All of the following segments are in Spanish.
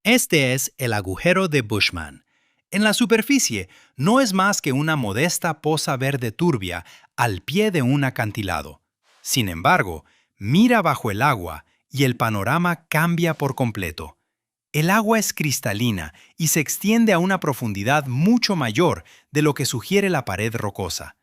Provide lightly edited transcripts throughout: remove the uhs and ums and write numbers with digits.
Este es el agujero de Bushman. En la superficie no es más que una modesta poza verde turbia al pie de un acantilado. Sin embargo, mira bajo el agua y el panorama cambia por completo. El agua es cristalina y se extiende a una profundidad mucho mayor de lo que sugiere la pared rocosa.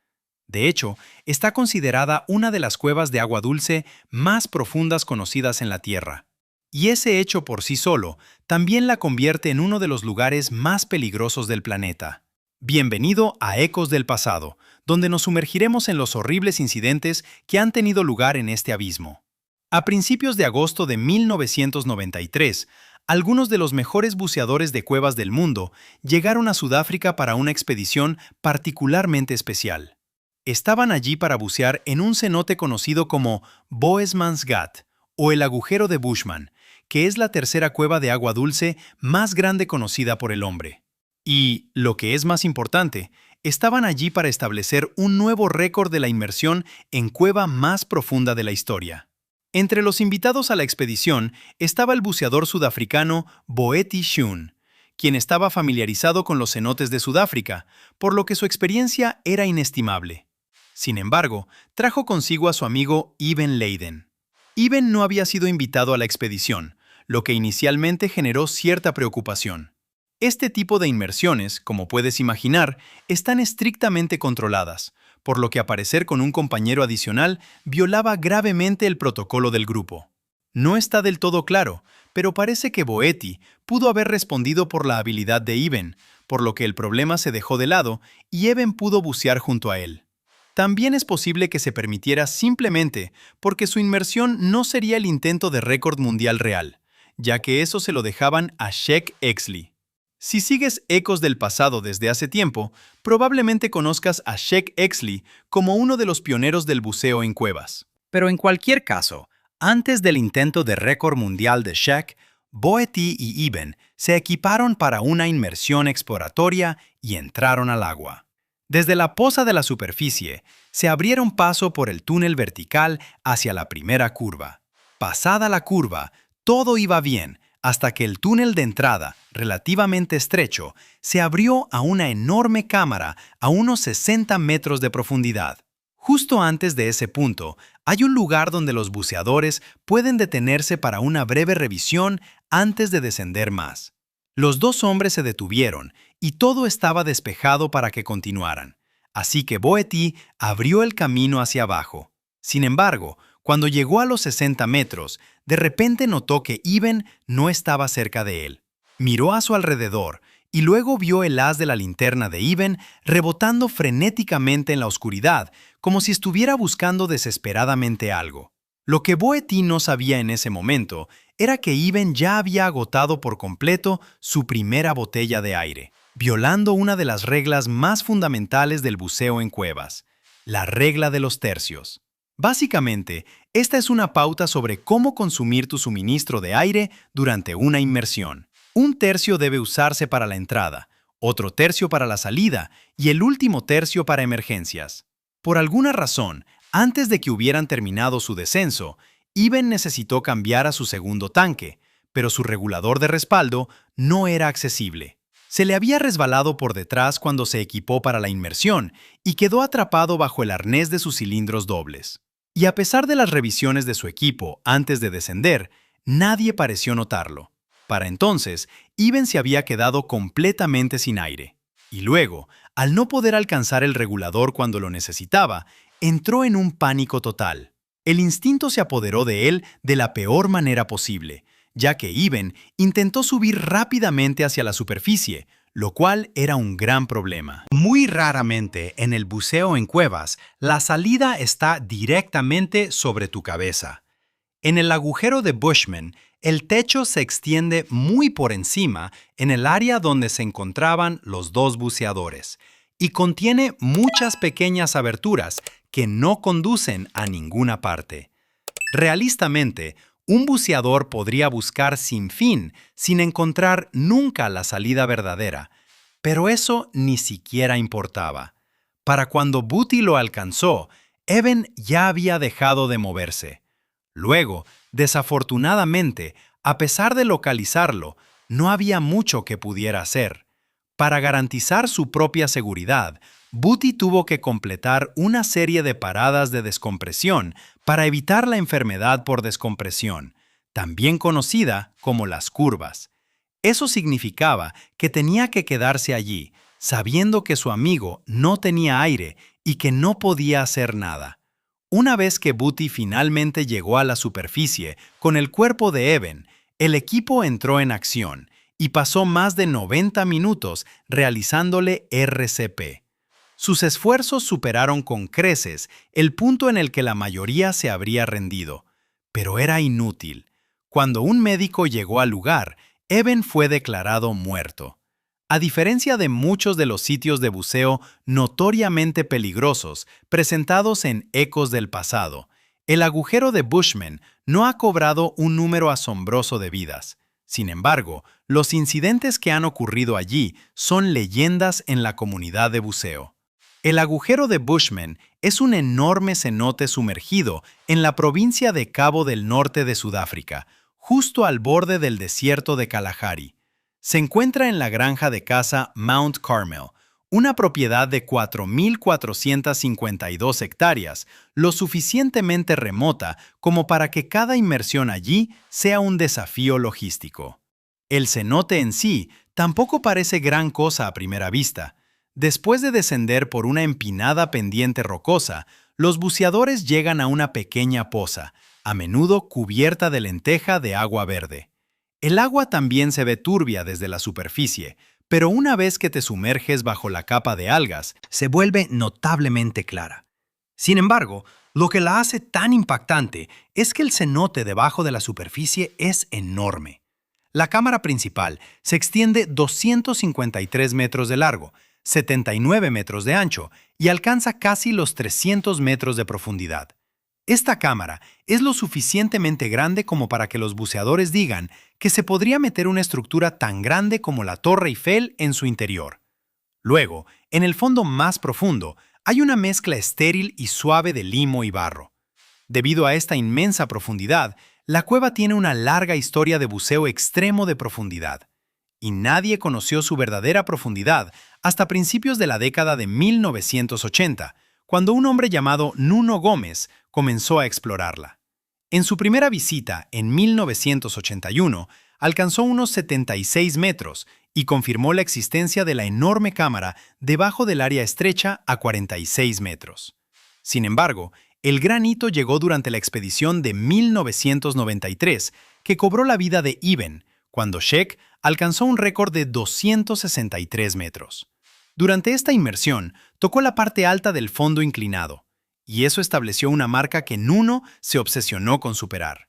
De hecho, está considerada una de las cuevas de agua dulce más profundas conocidas en la Tierra. Y ese hecho por sí solo también la convierte en uno de los lugares más peligrosos del planeta. Bienvenido a Ecos del Pasado, donde nos sumergiremos en los horribles incidentes que han tenido lugar en este abismo. A principios de agosto de 1993, algunos de los mejores buceadores de cuevas del mundo llegaron a Sudáfrica para una expedición particularmente especial. Estaban allí para bucear en un cenote conocido como Boesmans Gat, o el agujero de Bushman, que es la tercera cueva de agua dulce más grande conocida por el hombre. Y, lo que es más importante, estaban allí para establecer un nuevo récord de la inmersión en cueva más profunda de la historia. Entre los invitados a la expedición estaba el buceador sudafricano Boeti Shun, quien estaba familiarizado con los cenotes de Sudáfrica, por lo que su experiencia era inestimable. Sin embargo, trajo consigo a su amigo Iben Leiden. Iben no había sido invitado a la expedición, lo que inicialmente generó cierta preocupación. Este tipo de inmersiones, como puedes imaginar, están estrictamente controladas, por lo que aparecer con un compañero adicional violaba gravemente el protocolo del grupo. No está del todo claro, pero parece que Boeti pudo haber respondido por la habilidad de Iben, por lo que el problema se dejó de lado y Iben pudo bucear junto a él. También es posible que se permitiera simplemente porque su inmersión no sería el intento de récord mundial real, ya que eso se lo dejaban a Sheikh Exley. Si sigues Ecos del Pasado desde hace tiempo, probablemente conozcas a Sheikh Exley como uno de los pioneros del buceo en cuevas. Pero en cualquier caso, antes del intento de récord mundial de Sheikh, Boeti y Iben se equiparon para una inmersión exploratoria y entraron al agua. Desde la poza de la superficie, se abrieron paso por el túnel vertical hacia la primera curva. Pasada la curva, todo iba bien, hasta que el túnel de entrada, relativamente estrecho, se abrió a una enorme cámara a unos 60 metros de profundidad. Justo antes de ese punto, hay un lugar donde los buceadores pueden detenerse para una breve revisión antes de descender más. Los dos hombres se detuvieron y todo estaba despejado para que continuaran. Así que Boeti abrió el camino hacia abajo. Sin embargo, cuando llegó a los 60 metros, de repente notó que Iben no estaba cerca de él. Miró a su alrededor y luego vio el haz de la linterna de Iben rebotando frenéticamente en la oscuridad, como si estuviera buscando desesperadamente algo. Lo que Boeti no sabía en ese momento era que Iben ya había agotado por completo su primera botella de aire, violando una de las reglas más fundamentales del buceo en cuevas, la regla de los tercios. Básicamente, esta es una pauta sobre cómo consumir tu suministro de aire durante una inmersión. Un tercio debe usarse para la entrada, otro tercio para la salida y el último tercio para emergencias. Por alguna razón, antes de que hubieran terminado su descenso, Iben necesitó cambiar a su segundo tanque, pero su regulador de respaldo no era accesible. Se le había resbalado por detrás cuando se equipó para la inmersión y quedó atrapado bajo el arnés de sus cilindros dobles. Y a pesar de las revisiones de su equipo antes de descender, nadie pareció notarlo. Para entonces, Iben se había quedado completamente sin aire. Y luego, al no poder alcanzar el regulador cuando lo necesitaba, entró en un pánico total. El instinto se apoderó de él de la peor manera posible, ya que Iben intentó subir rápidamente hacia la superficie, lo cual era un gran problema. Muy raramente en el buceo en cuevas, la salida está directamente sobre tu cabeza. En el agujero de Bushman, el techo se extiende muy por encima en el área donde se encontraban los dos buceadores y contiene muchas pequeñas aberturas que no conducen a ninguna parte. Realistamente, un buceador podría buscar sin fin, sin encontrar nunca la salida verdadera, pero eso ni siquiera importaba. Para cuando Boeti lo alcanzó, Iben ya había dejado de moverse. Luego, desafortunadamente, a pesar de localizarlo, no había mucho que pudiera hacer. Para garantizar su propia seguridad, Booty tuvo que completar una serie de paradas de descompresión para evitar la enfermedad por descompresión, también conocida como las curvas. Eso significaba que tenía que quedarse allí, sabiendo que su amigo no tenía aire y que no podía hacer nada. Una vez que Booty finalmente llegó a la superficie con el cuerpo de Evan, el equipo entró en acción y pasó más de 90 minutos realizándole RCP. Sus esfuerzos superaron con creces el punto en el que la mayoría se habría rendido, pero era inútil. Cuando un médico llegó al lugar, Evan fue declarado muerto. A diferencia de muchos de los sitios de buceo notoriamente peligrosos presentados en Ecos del pasado, el agujero de Bushman no ha cobrado un número asombroso de vidas. Sin embargo, los incidentes que han ocurrido allí son leyendas en la comunidad de buceo. El agujero de Bushman es un enorme cenote sumergido en la provincia de Cabo del Norte de Sudáfrica, justo al borde del desierto de Kalahari. Se encuentra en la granja de caza Mount Carmel, una propiedad de 4.452 hectáreas, lo suficientemente remota como para que cada inmersión allí sea un desafío logístico. El cenote en sí tampoco parece gran cosa a primera vista. Después de descender por una empinada pendiente rocosa, los buceadores llegan a una pequeña poza, a menudo cubierta de lenteja de agua verde. El agua también se ve turbia desde la superficie, pero una vez que te sumerges bajo la capa de algas, se vuelve notablemente clara. Sin embargo, lo que la hace tan impactante es que el cenote debajo de la superficie es enorme. La cámara principal se extiende 253 metros de largo, 79 metros de ancho y alcanza casi los 300 metros de profundidad. Esta cámara es lo suficientemente grande como para que los buceadores digan que se podría meter una estructura tan grande como la Torre Eiffel en su interior. Luego, en el fondo más profundo, hay una mezcla estéril y suave de limo y barro. Debido a esta inmensa profundidad, la cueva tiene una larga historia de buceo extremo de profundidad. Y nadie conoció su verdadera profundidad hasta principios de la década de 1980, cuando un hombre llamado Nuno Gómez comenzó a explorarla. En su primera visita, en 1981, alcanzó unos 76 metros y confirmó la existencia de la enorme cámara debajo del área estrecha a 46 metros. Sin embargo, el gran hito llegó durante la expedición de 1993, que cobró la vida de Evan, cuando Sheck alcanzó un récord de 263 metros. Durante esta inmersión, tocó la parte alta del fondo inclinado, y eso estableció una marca que Nuno se obsesionó con superar.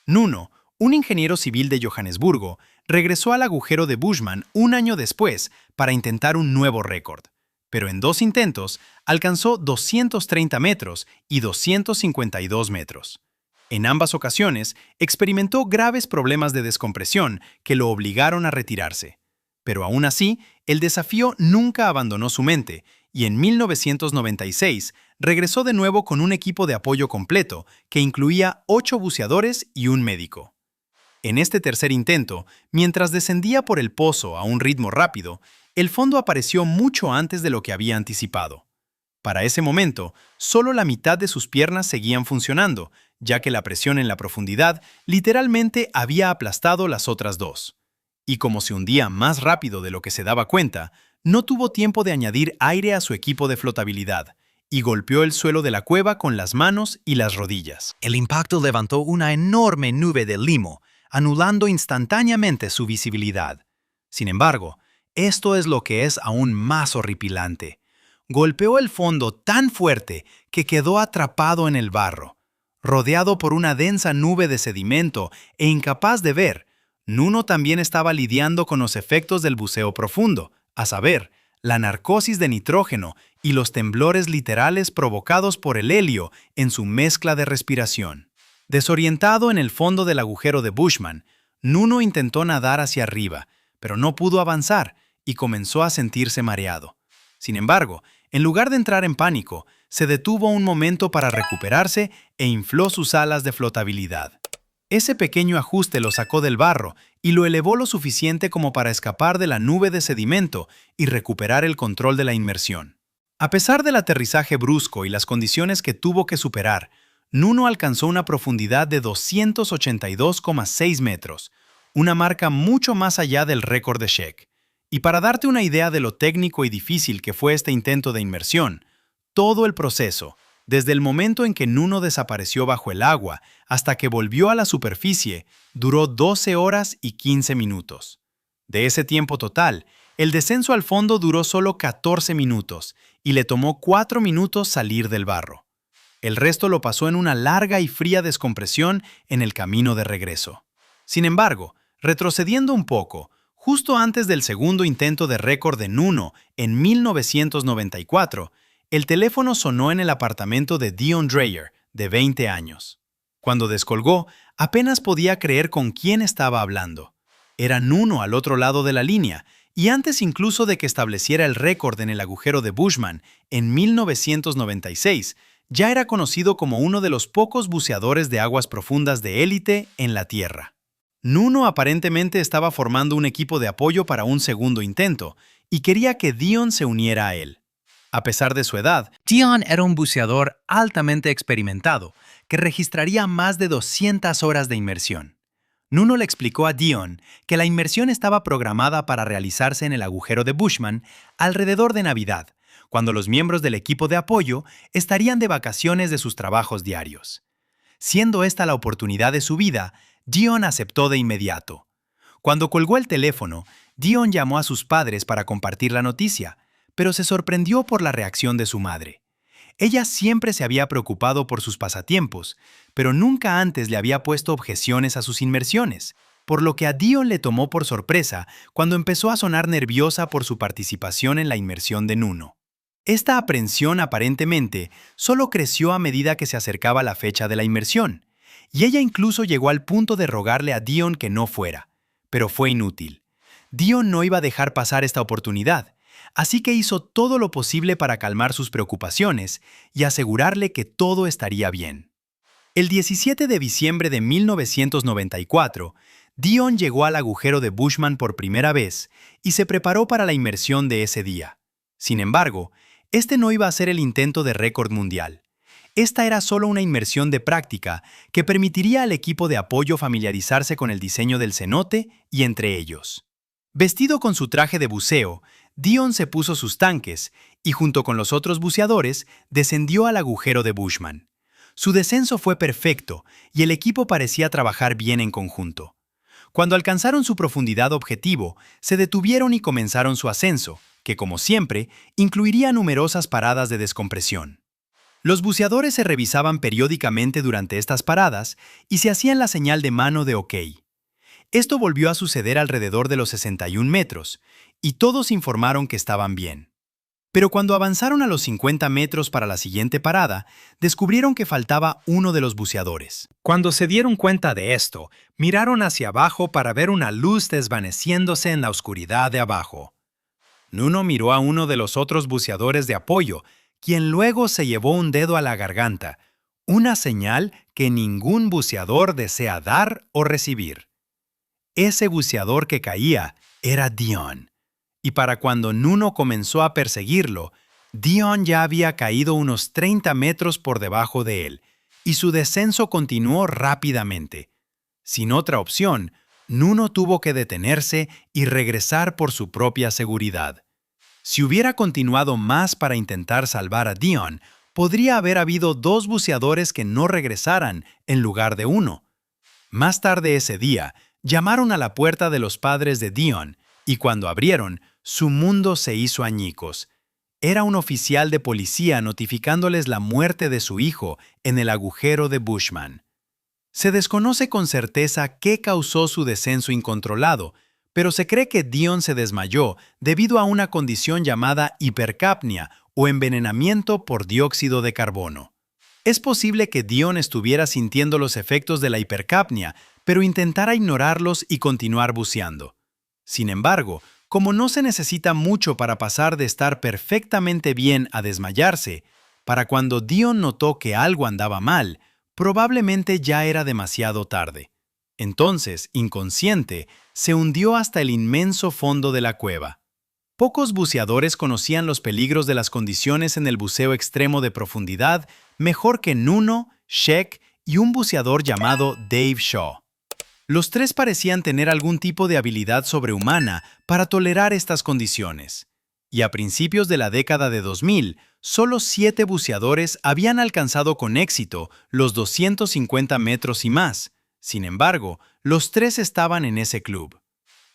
Nuno, un ingeniero civil de Johannesburgo, regresó al agujero de Bushman un año después para intentar un nuevo récord, pero en 2 intentos alcanzó 230 metros y 252 metros. En ambas ocasiones, experimentó graves problemas de descompresión que lo obligaron a retirarse. Pero aún así, el desafío nunca abandonó su mente y en 1996 regresó de nuevo con un equipo de apoyo completo que incluía 8 buceadores y un médico. En este tercer intento, mientras descendía por el pozo a un ritmo rápido, el fondo apareció mucho antes de lo que había anticipado. Para ese momento, solo la mitad de sus piernas seguían funcionando, ya que la presión en la profundidad literalmente había aplastado las otras 2. Y como se hundía más rápido de lo que se daba cuenta, no tuvo tiempo de añadir aire a su equipo de flotabilidad y golpeó el suelo de la cueva con las manos y las rodillas. El impacto levantó una enorme nube de limo, anulando instantáneamente su visibilidad. Sin embargo, esto es lo que es aún más horripilante. Golpeó el fondo tan fuerte que quedó atrapado en el barro. Rodeado por una densa nube de sedimento e incapaz de ver, Nuno también estaba lidiando con los efectos del buceo profundo, a saber, la narcosis de nitrógeno y los temblores literales provocados por el helio en su mezcla de respiración. Desorientado en el fondo del agujero de Bushman, Nuno intentó nadar hacia arriba, pero no pudo avanzar y comenzó a sentirse mareado. Sin embargo, en lugar de entrar en pánico, se detuvo un momento para recuperarse e infló sus alas de flotabilidad. Ese pequeño ajuste lo sacó del barro y lo elevó lo suficiente como para escapar de la nube de sedimento y recuperar el control de la inmersión. A pesar del aterrizaje brusco y las condiciones que tuvo que superar, Nuno alcanzó una profundidad de 282,6 metros, una marca mucho más allá del récord de Sheck. Y para darte una idea de lo técnico y difícil que fue este intento de inmersión, todo el proceso, desde el momento en que Nuno desapareció bajo el agua hasta que volvió a la superficie, duró 12 horas y 15 minutos. De ese tiempo total, el descenso al fondo duró solo 14 minutos y le tomó 4 minutos salir del barro. El resto lo pasó en una larga y fría descompresión en el camino de regreso. Sin embargo, retrocediendo un poco, justo antes del segundo intento de récord de Nuno en 1994, el teléfono sonó en el apartamento de Dion Dreyer, de 20 años. Cuando descolgó, apenas podía creer con quién estaba hablando. Era Nuno al otro lado de la línea, y antes incluso de que estableciera el récord en el agujero de Bushman en 1996, ya era conocido como uno de los pocos buceadores de aguas profundas de élite en la Tierra. Nuno aparentemente estaba formando un equipo de apoyo para un segundo intento, y quería que Dion se uniera a él. A pesar de su edad, Dion era un buceador altamente experimentado, que registraría más de 200 horas de inmersión. Nuno le explicó a Dion que la inmersión estaba programada para realizarse en el agujero de Bushman alrededor de Navidad, cuando los miembros del equipo de apoyo estarían de vacaciones de sus trabajos diarios. Siendo esta la oportunidad de su vida, Dion aceptó de inmediato. Cuando colgó el teléfono, Dion llamó a sus padres para compartir la noticia, pero se sorprendió por la reacción de su madre. Ella siempre se había preocupado por sus pasatiempos, pero nunca antes le había puesto objeciones a sus inmersiones, por lo que a Dion le tomó por sorpresa cuando empezó a sonar nerviosa por su participación en la inmersión de Nuno. Esta aprensión aparentemente solo creció a medida que se acercaba la fecha de la inmersión, y ella incluso llegó al punto de rogarle a Dion que no fuera, pero fue inútil. Dion no iba a dejar pasar esta oportunidad, así que hizo todo lo posible para calmar sus preocupaciones y asegurarle que todo estaría bien. El 17 de diciembre de 1994, Dion llegó al agujero de Bushman por primera vez y se preparó para la inmersión de ese día. Sin embargo, este no iba a ser el intento de récord mundial. Esta era solo una inmersión de práctica que permitiría al equipo de apoyo familiarizarse con el diseño del cenote y entre ellos. Vestido con su traje de buceo, Dion se puso sus tanques y junto con los otros buceadores descendió al agujero de Bushman. Su descenso fue perfecto y el equipo parecía trabajar bien en conjunto. Cuando alcanzaron su profundidad objetivo, se detuvieron y comenzaron su ascenso, que como siempre, incluiría numerosas paradas de descompresión. Los buceadores se revisaban periódicamente durante estas paradas y se hacían la señal de mano de OK. Esto volvió a suceder alrededor de los 61 metros, y todos informaron que estaban bien. Pero cuando avanzaron a los 50 metros para la siguiente parada, descubrieron que faltaba uno de los buceadores. Cuando se dieron cuenta de esto, miraron hacia abajo para ver una luz desvaneciéndose en la oscuridad de abajo. Nuno miró a uno de los otros buceadores de apoyo, quien luego se llevó un dedo a la garganta, una señal que ningún buceador desea dar o recibir. Ese buceador que caía era Dion. Y para cuando Nuno comenzó a perseguirlo, Dion ya había caído unos 30 metros por debajo de él, y su descenso continuó rápidamente. Sin otra opción, Nuno tuvo que detenerse y regresar por su propia seguridad. Si hubiera continuado más para intentar salvar a Dion, podría haber habido 2 buceadores que no regresaran en lugar de uno. Más tarde ese día, llamaron a la puerta de los padres de Dion, y cuando abrieron, su mundo se hizo añicos. Era un oficial de policía notificándoles la muerte de su hijo en el agujero de Bushman. Se desconoce con certeza qué causó su descenso incontrolado, pero se cree que Dion se desmayó debido a una condición llamada hipercapnia o envenenamiento por dióxido de carbono. Es posible que Dion estuviera sintiendo los efectos de la hipercapnia, pero intentara ignorarlos y continuar buceando. Sin embargo, como no se necesita mucho para pasar de estar perfectamente bien a desmayarse, para cuando Dion notó que algo andaba mal, probablemente ya era demasiado tarde. Entonces, inconsciente, se hundió hasta el inmenso fondo de la cueva. Pocos buceadores conocían los peligros de las condiciones en el buceo extremo de profundidad mejor que Nuno, Sheck y un buceador llamado Dave Shaw. Los tres parecían tener algún tipo de habilidad sobrehumana para tolerar estas condiciones. Y a principios de la década de 2000, solo 7 buceadores habían alcanzado con éxito los 250 metros y más. Sin embargo, los tres estaban en ese club.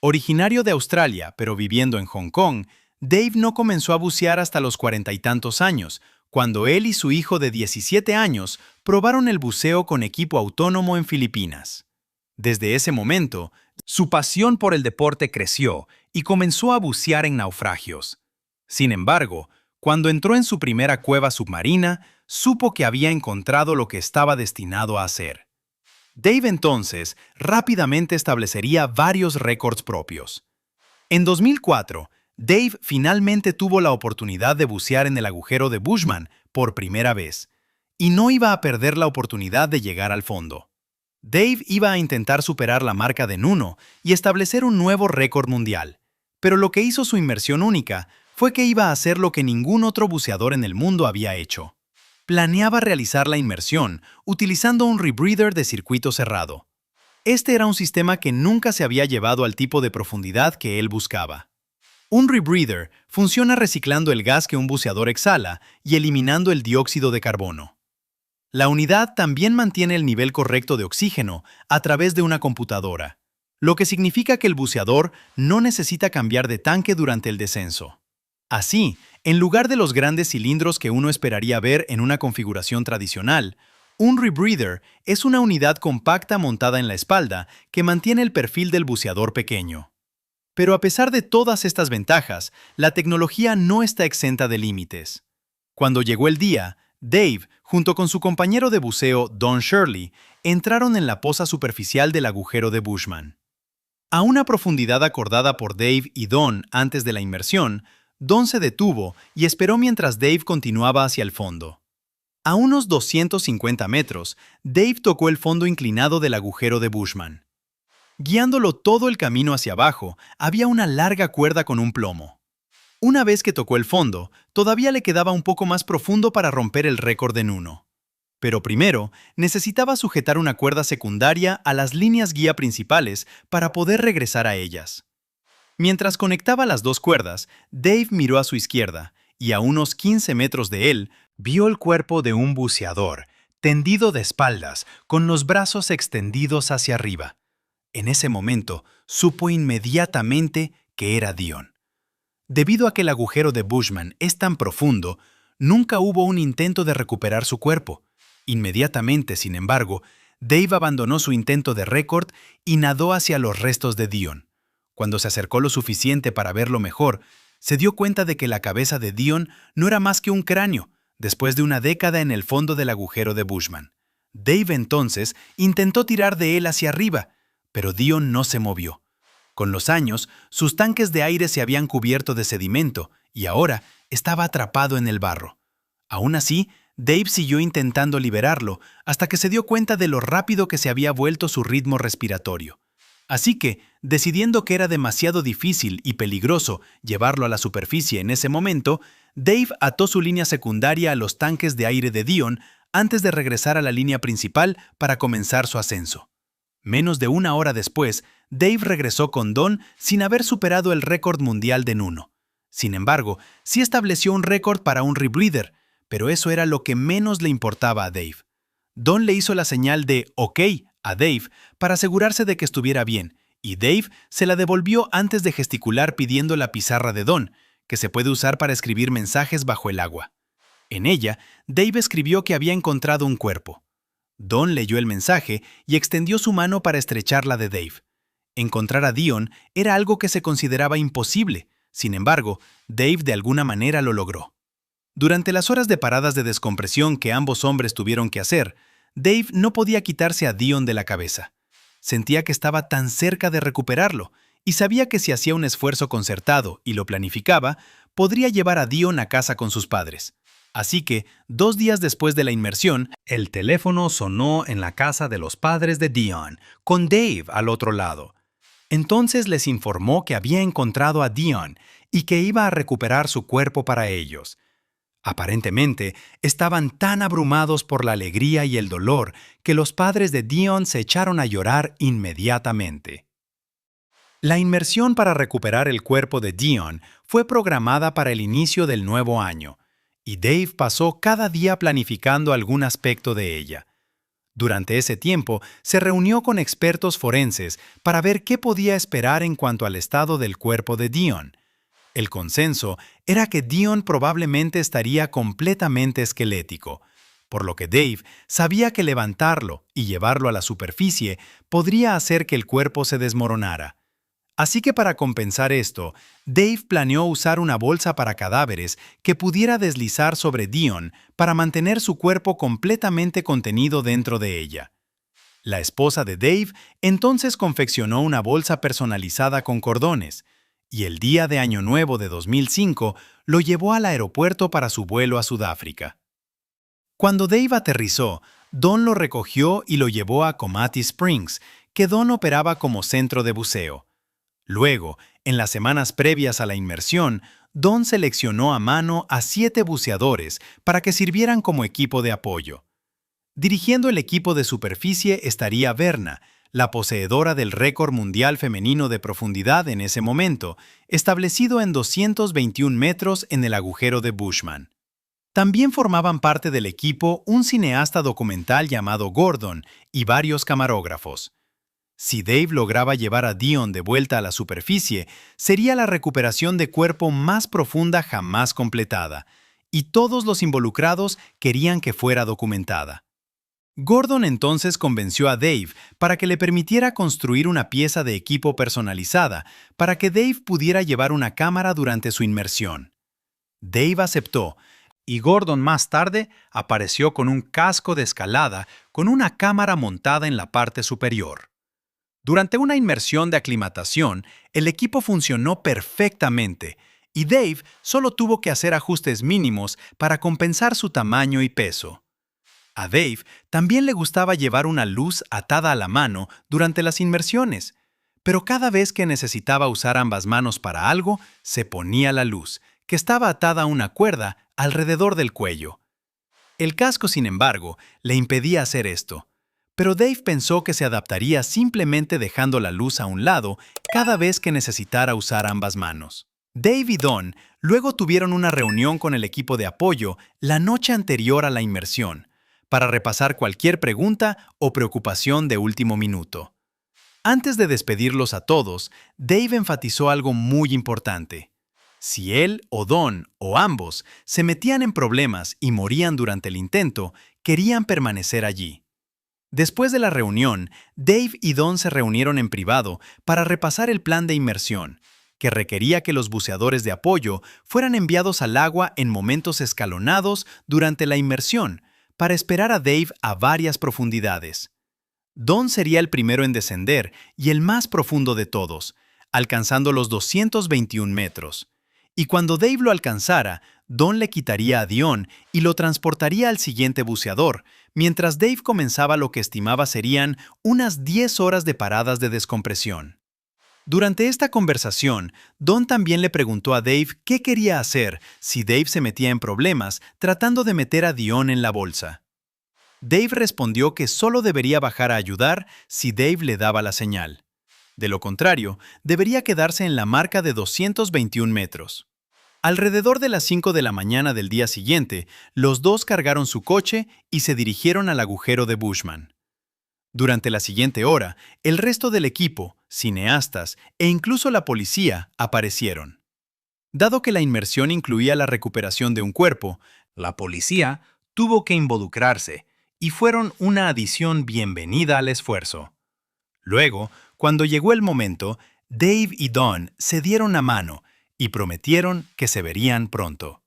Originario de Australia, pero viviendo en Hong Kong, Dave no comenzó a bucear hasta los 40 y tantos años, cuando él y su hijo de 17 años probaron el buceo con equipo autónomo en Filipinas. Desde ese momento, su pasión por el deporte creció y comenzó a bucear en naufragios. Sin embargo, cuando entró en su primera cueva submarina, supo que había encontrado lo que estaba destinado a hacer. Dave entonces rápidamente establecería varios récords propios. En 2004, Dave finalmente tuvo la oportunidad de bucear en el agujero de Bushman por primera vez, y no iba a perder la oportunidad de llegar al fondo. Dave iba a intentar superar la marca de Nuno y establecer un nuevo récord mundial, pero lo que hizo su inmersión única fue que iba a hacer lo que ningún otro buceador en el mundo había hecho. Planeaba realizar la inmersión utilizando un rebreather de circuito cerrado. Este era un sistema que nunca se había llevado al tipo de profundidad que él buscaba. Un rebreather funciona reciclando el gas que un buceador exhala y eliminando el dióxido de carbono. La unidad también mantiene el nivel correcto de oxígeno a través de una computadora, lo que significa que el buceador no necesita cambiar de tanque durante el descenso. Así, en lugar de los grandes cilindros que uno esperaría ver en una configuración tradicional, un rebreather es una unidad compacta montada en la espalda que mantiene el perfil del buceador pequeño. Pero a pesar de todas estas ventajas, la tecnología no está exenta de límites. Cuando llegó el día, Dave, junto con su compañero de buceo Don Shirley, entraron en la poza superficial del agujero de Bushman. A una profundidad acordada por Dave y Don antes de la inmersión, Don se detuvo y esperó mientras Dave continuaba hacia el fondo. A unos 250 metros, Dave tocó el fondo inclinado del agujero de Bushman. Guiándolo todo el camino hacia abajo, había una larga cuerda con un plomo. Una vez que tocó el fondo, todavía le quedaba un poco más profundo para romper el récord de Nuno. Pero primero, necesitaba sujetar una cuerda secundaria a las líneas guía principales para poder regresar a ellas. Mientras conectaba las dos cuerdas, Dave miró a su izquierda y a unos 15 metros de él, vio el cuerpo de un buceador, tendido de espaldas, con los brazos extendidos hacia arriba. En ese momento, supo inmediatamente que era Dion. Debido a que el agujero de Bushman es tan profundo, nunca hubo un intento de recuperar su cuerpo. Inmediatamente, sin embargo, Dave abandonó su intento de récord y nadó hacia los restos de Dion. Cuando se acercó lo suficiente para verlo mejor, se dio cuenta de que la cabeza de Dion no era más que un cráneo, después de una década en el fondo del agujero de Bushman. Dave entonces intentó tirar de él hacia arriba, pero Dion no se movió. Con los años, sus tanques de aire se habían cubierto de sedimento y ahora estaba atrapado en el barro. Aún así, Dave siguió intentando liberarlo hasta que se dio cuenta de lo rápido que se había vuelto su ritmo respiratorio. Así que, decidiendo que era demasiado difícil y peligroso llevarlo a la superficie en ese momento, Dave ató su línea secundaria a los tanques de aire de Dion antes de regresar a la línea principal para comenzar su ascenso. Menos de una hora después, Dave regresó con Don sin haber superado el récord mundial de Nuno. Sin embargo, sí estableció un récord para un rebreather, pero eso era lo que menos le importaba a Dave. Don le hizo la señal de OK a Dave para asegurarse de que estuviera bien, y Dave se la devolvió antes de gesticular pidiendo la pizarra de Don, que se puede usar para escribir mensajes bajo el agua. En ella, Dave escribió que había encontrado un cuerpo. Don leyó el mensaje y extendió su mano para estrechar la de Dave. Encontrar a Dion era algo que se consideraba imposible, sin embargo, Dave de alguna manera lo logró. Durante las horas de paradas de descompresión que ambos hombres tuvieron que hacer, Dave no podía quitarse a Dion de la cabeza. Sentía que estaba tan cerca de recuperarlo y sabía que si hacía un esfuerzo concertado y lo planificaba, podría llevar a Dion a casa con sus padres. Así que, 2 días después de la inmersión, el teléfono sonó en la casa de los padres de Dion, con Dave al otro lado. Entonces les informó que había encontrado a Dion y que iba a recuperar su cuerpo para ellos. Aparentemente, estaban tan abrumados por la alegría y el dolor que los padres de Dion se echaron a llorar inmediatamente. La inmersión para recuperar el cuerpo de Dion fue programada para el inicio del nuevo año, y Dave pasó cada día planificando algún aspecto de ella. Durante ese tiempo, se reunió con expertos forenses para ver qué podía esperar en cuanto al estado del cuerpo de Dion. El consenso era que Dion probablemente estaría completamente esquelético, por lo que Dave sabía que levantarlo y llevarlo a la superficie podría hacer que el cuerpo se desmoronara. Así que para compensar esto, Dave planeó usar una bolsa para cadáveres que pudiera deslizar sobre Dion para mantener su cuerpo completamente contenido dentro de ella. La esposa de Dave entonces confeccionó una bolsa personalizada con cordones, y el día de Año Nuevo de 2005 lo llevó al aeropuerto para su vuelo a Sudáfrica. Cuando Dave aterrizó, Don lo recogió y lo llevó a Komati Springs, que Don operaba como centro de buceo. Luego, en las semanas previas a la inmersión, Don seleccionó a mano a 7 buceadores para que sirvieran como equipo de apoyo. Dirigiendo el equipo de superficie estaría Verna, la poseedora del récord mundial femenino de profundidad en ese momento, establecido en 221 metros en el agujero de Bushman. También formaban parte del equipo un cineasta documental llamado Gordon y varios camarógrafos. Si Dave lograba llevar a Dion de vuelta a la superficie, sería la recuperación de cuerpo más profunda jamás completada, y todos los involucrados querían que fuera documentada. Gordon entonces convenció a Dave para que le permitiera construir una pieza de equipo personalizada para que Dave pudiera llevar una cámara durante su inmersión. Dave aceptó, y Gordon más tarde apareció con un casco de escalada con una cámara montada en la parte superior. Durante una inmersión de aclimatación, el equipo funcionó perfectamente y Dave solo tuvo que hacer ajustes mínimos para compensar su tamaño y peso. A Dave también le gustaba llevar una luz atada a la mano durante las inmersiones, pero cada vez que necesitaba usar ambas manos para algo, se ponía la luz, que estaba atada a una cuerda alrededor del cuello. El casco, sin embargo, le impedía hacer esto. Pero Dave pensó que se adaptaría simplemente dejando la luz a un lado cada vez que necesitara usar ambas manos. Dave y Don luego tuvieron una reunión con el equipo de apoyo la noche anterior a la inmersión, para repasar cualquier pregunta o preocupación de último minuto. Antes de despedirlos a todos, Dave enfatizó algo muy importante. Si él o Don o ambos se metían en problemas y morían durante el intento, querían permanecer allí. Después de la reunión, Dave y Don se reunieron en privado para repasar el plan de inmersión, que requería que los buceadores de apoyo fueran enviados al agua en momentos escalonados durante la inmersión, para esperar a Dave a varias profundidades. Don sería el primero en descender y el más profundo de todos, alcanzando los 221 metros. Y cuando Dave lo alcanzara, Don le quitaría a Dion y lo transportaría al siguiente buceador, mientras Dave comenzaba lo que estimaba serían unas 10 horas de paradas de descompresión. Durante esta conversación, Don también le preguntó a Dave qué quería hacer si Dave se metía en problemas tratando de meter a Dion en la bolsa. Dave respondió que solo debería bajar a ayudar si Dave le daba la señal. De lo contrario, debería quedarse en la marca de 221 metros. Alrededor de las 5 de la mañana del día siguiente, los dos cargaron su coche y se dirigieron al agujero de Bushman. Durante la siguiente hora, el resto del equipo, cineastas e incluso la policía aparecieron. Dado que la inmersión incluía la recuperación de un cuerpo, la policía tuvo que involucrarse y fueron una adición bienvenida al esfuerzo. Luego, cuando llegó el momento, Dave y Don se dieron la mano y prometieron que se verían pronto.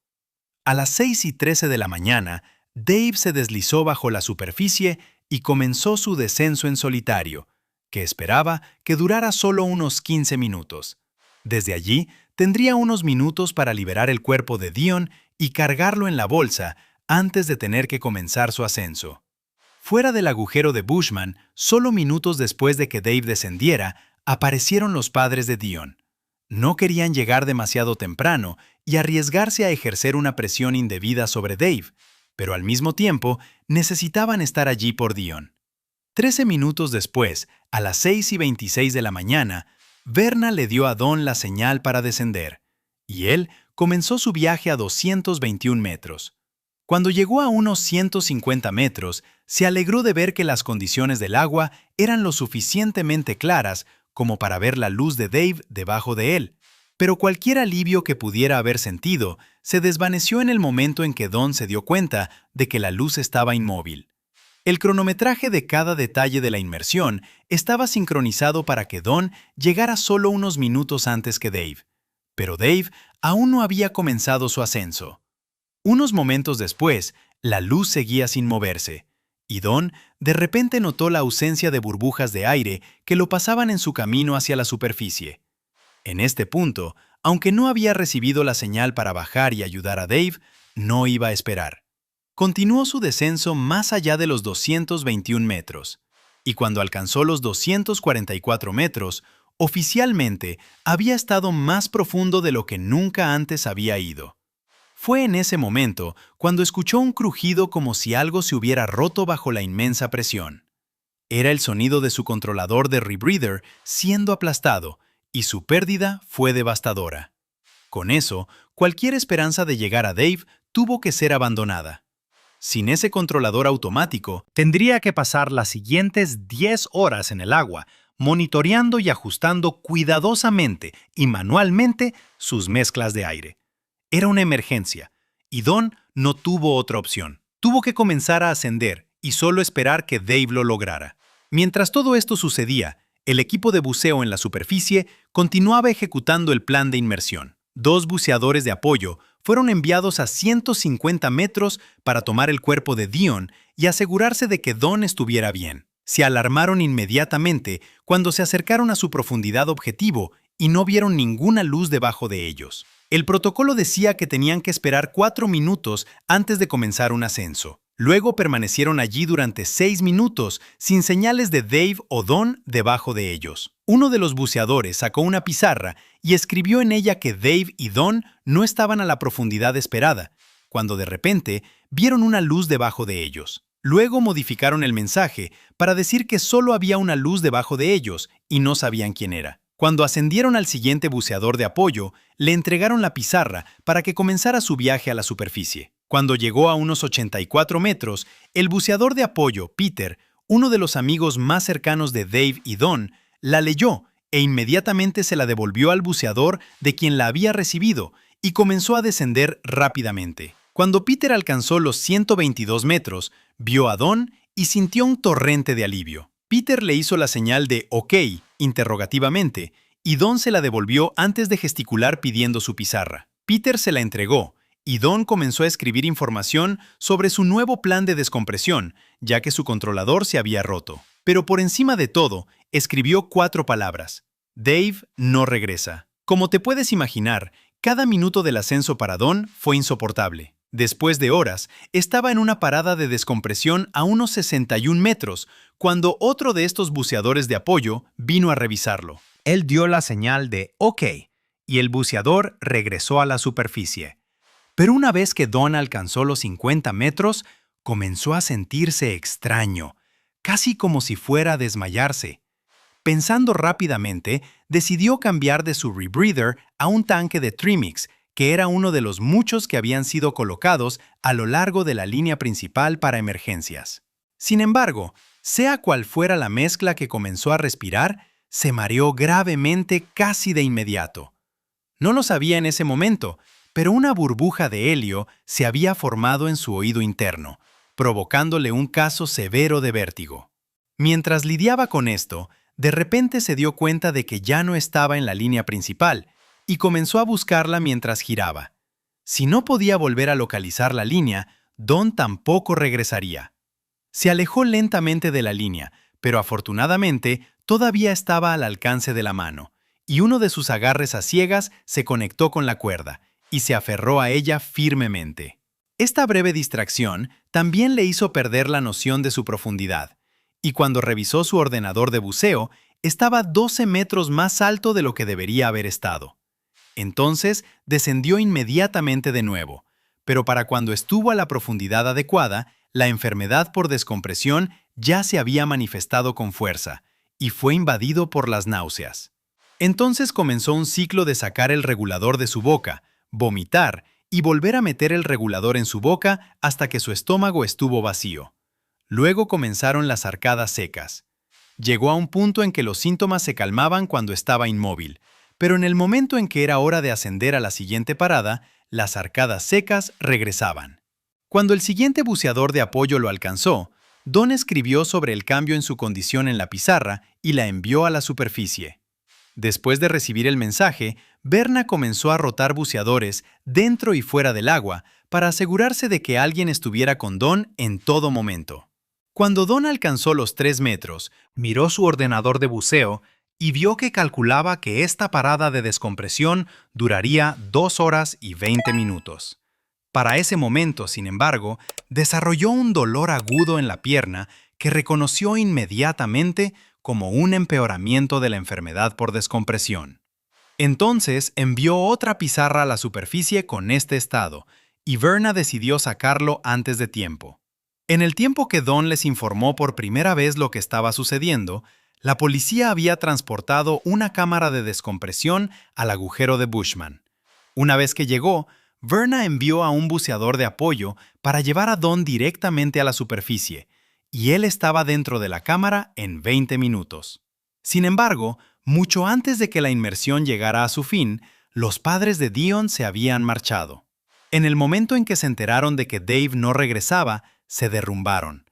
A las 6:13 de la mañana, Dave se deslizó bajo la superficie y comenzó su descenso en solitario, que esperaba que durara solo unos 15 minutos. Desde allí, tendría unos minutos para liberar el cuerpo de Dion y cargarlo en la bolsa antes de tener que comenzar su ascenso. Fuera del agujero de Bushman, solo minutos después de que Dave descendiera, aparecieron los padres de Dion. No querían llegar demasiado temprano y arriesgarse a ejercer una presión indebida sobre Dave, pero al mismo tiempo necesitaban estar allí por Dion. 13 minutos después, a las 6:26 de la mañana, Verna le dio a Don la señal para descender, y él comenzó su viaje a 221 metros. Cuando llegó a unos 150 metros, se alegró de ver que las condiciones del agua eran lo suficientemente claras como para ver la luz de Dave debajo de él, pero cualquier alivio que pudiera haber sentido se desvaneció en el momento en que Don se dio cuenta de que la luz estaba inmóvil. El cronometraje de cada detalle de la inmersión estaba sincronizado para que Don llegara solo unos minutos antes que Dave, pero Dave aún no había comenzado su ascenso. Unos momentos después, la luz seguía sin moverse, y Don de repente notó la ausencia de burbujas de aire que lo pasaban en su camino hacia la superficie. En este punto, aunque no había recibido la señal para bajar y ayudar a Dave, no iba a esperar. Continuó su descenso más allá de los 221 metros, y cuando alcanzó los 244 metros, oficialmente había estado más profundo de lo que nunca antes había ido. Fue en ese momento cuando escuchó un crujido como si algo se hubiera roto bajo la inmensa presión. Era el sonido de su controlador de rebreather siendo aplastado, y su pérdida fue devastadora. Con eso, cualquier esperanza de llegar a Dave tuvo que ser abandonada. Sin ese controlador automático, tendría que pasar las siguientes 10 horas en el agua, monitoreando y ajustando cuidadosamente y manualmente sus mezclas de aire. Era una emergencia, y Don no tuvo otra opción. Tuvo que comenzar a ascender y solo esperar que Dave lo lograra. Mientras todo esto sucedía, el equipo de buceo en la superficie continuaba ejecutando el plan de inmersión. 2 buceadores de apoyo fueron enviados a 150 metros para tomar el cuerpo de Dion y asegurarse de que Don estuviera bien. Se alarmaron inmediatamente cuando se acercaron a su profundidad objetivo y no vieron ninguna luz debajo de ellos. El protocolo decía que tenían que esperar 4 minutos antes de comenzar un ascenso. Luego permanecieron allí durante 6 minutos sin señales de Dave o Don debajo de ellos. Uno de los buceadores sacó una pizarra y escribió en ella que Dave y Don no estaban a la profundidad esperada, cuando de repente vieron una luz debajo de ellos. Luego modificaron el mensaje para decir que solo había una luz debajo de ellos y no sabían quién era. Cuando ascendieron al siguiente buceador de apoyo, le entregaron la pizarra para que comenzara su viaje a la superficie. Cuando llegó a unos 84 metros, el buceador de apoyo, Peter, uno de los amigos más cercanos de Dave y Don, la leyó e inmediatamente se la devolvió al buceador de quien la había recibido y comenzó a descender rápidamente. Cuando Peter alcanzó los 122 metros, vio a Don y sintió un torrente de alivio. Peter le hizo la señal de «OK» interrogativamente y Don se la devolvió antes de gesticular pidiendo su pizarra. Peter se la entregó y Don comenzó a escribir información sobre su nuevo plan de descompresión, ya que su controlador se había roto. Pero por encima de todo, escribió 4 palabras. Dave no regresa. Como te puedes imaginar, cada minuto del ascenso para Don fue insoportable. Después de horas, estaba en una parada de descompresión a unos 61 metros, cuando otro de estos buceadores de apoyo vino a revisarlo. Él dio la señal de «OK» y el buceador regresó a la superficie. Pero una vez que Don alcanzó los 50 metros, comenzó a sentirse extraño, casi como si fuera a desmayarse. Pensando rápidamente, decidió cambiar de su rebreather a un tanque de Trimix, que era uno de los muchos que habían sido colocados a lo largo de la línea principal para emergencias. Sin embargo, sea cual fuera la mezcla que comenzó a respirar, se mareó gravemente casi de inmediato. No lo sabía en ese momento, pero una burbuja de helio se había formado en su oído interno, provocándole un caso severo de vértigo. Mientras lidiaba con esto, de repente se dio cuenta de que ya no estaba en la línea principal y comenzó a buscarla mientras giraba. Si no podía volver a localizar la línea, Don tampoco regresaría. Se alejó lentamente de la línea, pero afortunadamente todavía estaba al alcance de la mano, y uno de sus agarres a ciegas se conectó con la cuerda y se aferró a ella firmemente. Esta breve distracción también le hizo perder la noción de su profundidad, y cuando revisó su ordenador de buceo, estaba 12 metros más alto de lo que debería haber estado. Entonces descendió inmediatamente de nuevo, pero para cuando estuvo a la profundidad adecuada, la enfermedad por descompresión ya se había manifestado con fuerza y fue invadido por las náuseas. Entonces comenzó un ciclo de sacar el regulador de su boca, vomitar y volver a meter el regulador en su boca hasta que su estómago estuvo vacío. Luego comenzaron las arcadas secas. Llegó a un punto en que los síntomas se calmaban cuando estaba inmóvil, pero en el momento en que era hora de ascender a la siguiente parada, las arcadas secas regresaban. Cuando el siguiente buceador de apoyo lo alcanzó, Don escribió sobre el cambio en su condición en la pizarra y la envió a la superficie. Después de recibir el mensaje, Berna comenzó a rotar buceadores dentro y fuera del agua para asegurarse de que alguien estuviera con Don en todo momento. Cuando Don alcanzó los 3 metros, miró su ordenador de buceo y vio que calculaba que esta parada de descompresión duraría 2 horas y 20 minutos. Para ese momento, sin embargo, desarrolló un dolor agudo en la pierna que reconoció inmediatamente como un empeoramiento de la enfermedad por descompresión. Entonces envió otra pizarra a la superficie con este estado, y Berna decidió sacarlo antes de tiempo. En el tiempo que Don les informó por primera vez lo que estaba sucediendo, la policía había transportado una cámara de descompresión al agujero de Bushman. Una vez que llegó, Berna envió a un buceador de apoyo para llevar a Don directamente a la superficie, y él estaba dentro de la cámara en 20 minutos. Sin embargo, mucho antes de que la inmersión llegara a su fin, los padres de Dion se habían marchado. En el momento en que se enteraron de que Dave no regresaba, se derrumbaron.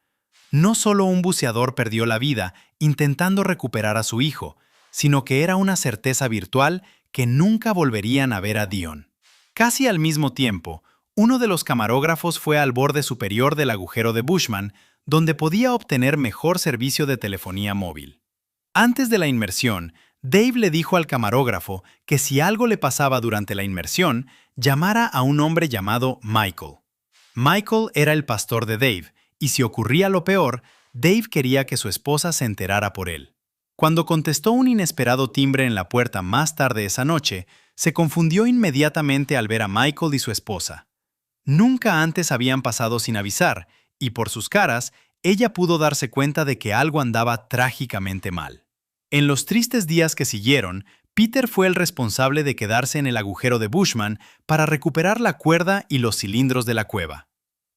No solo un buceador perdió la vida intentando recuperar a su hijo, sino que era una certeza virtual que nunca volverían a ver a Dion. Casi al mismo tiempo, uno de los camarógrafos fue al borde superior del agujero de Bushman, donde podía obtener mejor servicio de telefonía móvil. Antes de la inmersión, Dave le dijo al camarógrafo que si algo le pasaba durante la inmersión, llamara a un hombre llamado Michael. Michael era el pastor de Dave, y si ocurría lo peor, Dave quería que su esposa se enterara por él. Cuando contestó un inesperado timbre en la puerta más tarde esa noche, se confundió inmediatamente al ver a Michael y su esposa. Nunca antes habían pasado sin avisar, y por sus caras, ella pudo darse cuenta de que algo andaba trágicamente mal. En los tristes días que siguieron, Peter fue el responsable de quedarse en el agujero de Bushman para recuperar la cuerda y los cilindros de la cueva.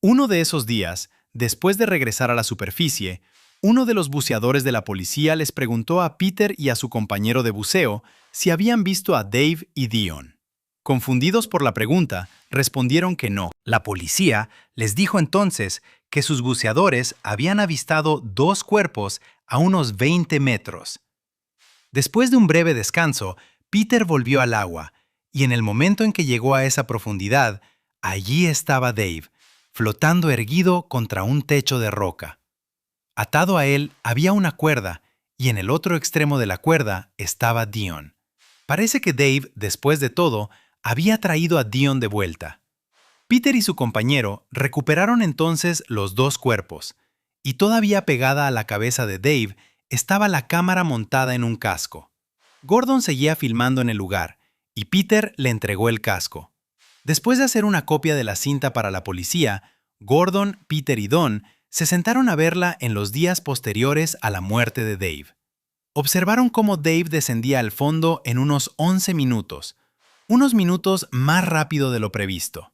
Uno de esos días, después de regresar a la superficie, uno de los buceadores de la policía les preguntó a Peter y a su compañero de buceo si habían visto a Dave y Dion. Confundidos por la pregunta, respondieron que no. La policía les dijo entonces que sus buceadores habían avistado 2 cuerpos a unos 20 metros. Después de un breve descanso, Peter volvió al agua, y en el momento en que llegó a esa profundidad, allí estaba Dave, flotando erguido contra un techo de roca. Atado a él había una cuerda, y en el otro extremo de la cuerda estaba Dion. Parece que Dave, después de todo, había traído a Dion de vuelta. Peter y su compañero recuperaron entonces los 2 cuerpos, y todavía pegada a la cabeza de Dave estaba la cámara montada en un casco. Gordon seguía filmando en el lugar, y Peter le entregó el casco. Después de hacer una copia de la cinta para la policía, Gordon, Peter y Don se sentaron a verla en los días posteriores a la muerte de Dave. Observaron cómo Dave descendía al fondo en unos 11 minutos, unos minutos más rápido de lo previsto.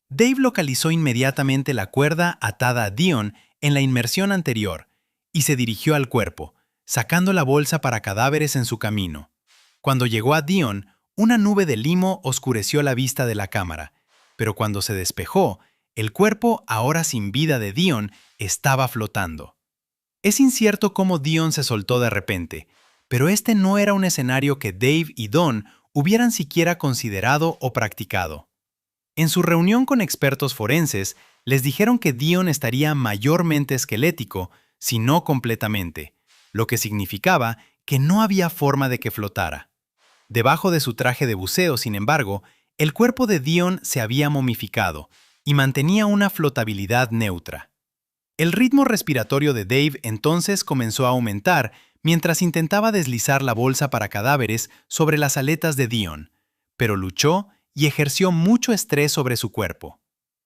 Dave localizó inmediatamente la cuerda atada a Dion en la inmersión anterior y se dirigió al cuerpo, sacando la bolsa para cadáveres en su camino. Cuando llegó a Dion, una nube de limo oscureció la vista de la cámara, pero cuando se despejó, el cuerpo, ahora sin vida de Dion, estaba flotando. Es incierto cómo Dion se soltó de repente, pero este no era un escenario que Dave y Don hubieran siquiera considerado o practicado. En su reunión con expertos forenses, les dijeron que Dion estaría mayormente esquelético, si no completamente, lo que significaba que no había forma de que flotara. Debajo de su traje de buceo, sin embargo, el cuerpo de Dion se había momificado y mantenía una flotabilidad neutra. El ritmo respiratorio de Dave entonces comenzó a aumentar mientras intentaba deslizar la bolsa para cadáveres sobre las aletas de Dion, pero luchó y ejerció mucho estrés sobre su cuerpo.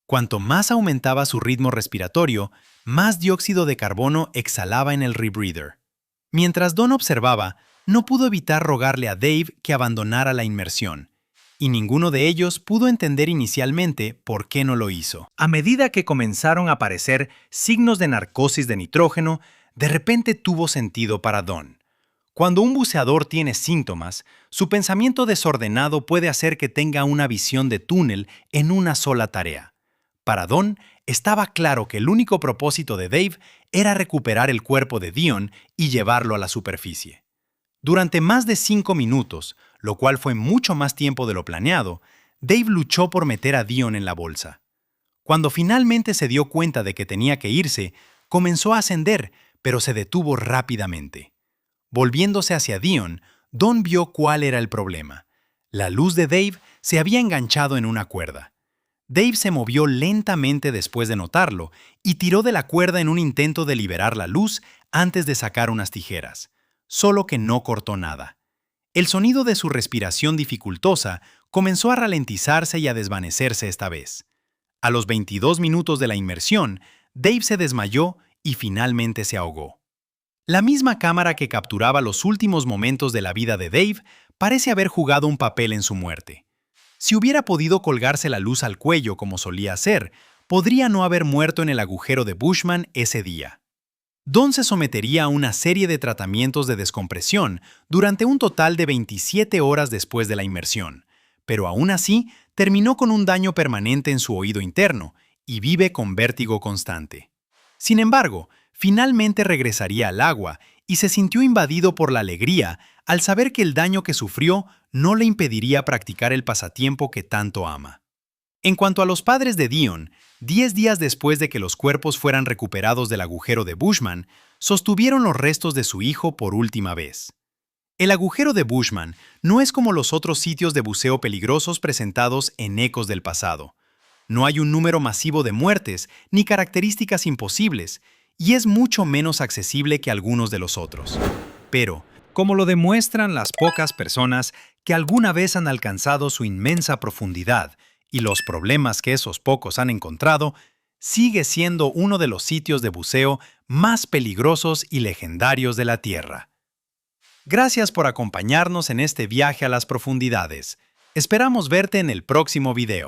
Cuanto más aumentaba su ritmo respiratorio, más dióxido de carbono exhalaba en el rebreather. Mientras Don observaba, no pudo evitar rogarle a Dave que abandonara la inmersión, y ninguno de ellos pudo entender inicialmente por qué no lo hizo. A medida que comenzaron a aparecer signos de narcosis de nitrógeno, de repente tuvo sentido para Don. Cuando un buceador tiene síntomas, su pensamiento desordenado puede hacer que tenga una visión de túnel en una sola tarea. Para Don, estaba claro que el único propósito de Dave era recuperar el cuerpo de Dion y llevarlo a la superficie. Durante más de 5 minutos, lo cual fue mucho más tiempo de lo planeado, Dave luchó por meter a Dion en la bolsa. Cuando finalmente se dio cuenta de que tenía que irse, comenzó a ascender, pero se detuvo rápidamente. Volviéndose hacia Dion, Don vio cuál era el problema. La luz de Dave se había enganchado en una cuerda. Dave se movió lentamente después de notarlo y tiró de la cuerda en un intento de liberar la luz antes de sacar unas tijeras, solo que no cortó nada. El sonido de su respiración dificultosa comenzó a ralentizarse y a desvanecerse esta vez. A los 22 minutos de la inmersión, Dave se desmayó y finalmente se ahogó. La misma cámara que capturaba los últimos momentos de la vida de Dave parece haber jugado un papel en su muerte. Si hubiera podido colgarse la luz al cuello como solía hacer, podría no haber muerto en el agujero de Bushman ese día. Don se sometería a una serie de tratamientos de descompresión durante un total de 27 horas después de la inmersión, pero aún así terminó con un daño permanente en su oído interno y vive con vértigo constante. Sin embargo, finalmente regresaría al agua y se sintió invadido por la alegría al saber que el daño que sufrió no le impediría practicar el pasatiempo que tanto ama. En cuanto a los padres de Dion, 10 días después de que los cuerpos fueran recuperados del agujero de Bushman, sostuvieron los restos de su hijo por última vez. El agujero de Bushman no es como los otros sitios de buceo peligrosos presentados en Ecos del pasado. No hay un número masivo de muertes ni características imposibles, y es mucho menos accesible que algunos de los otros. Pero, como lo demuestran las pocas personas que alguna vez han alcanzado su inmensa profundidad y los problemas que esos pocos han encontrado, sigue siendo uno de los sitios de buceo más peligrosos y legendarios de la Tierra. Gracias por acompañarnos en este viaje a las profundidades. Esperamos verte en el próximo video.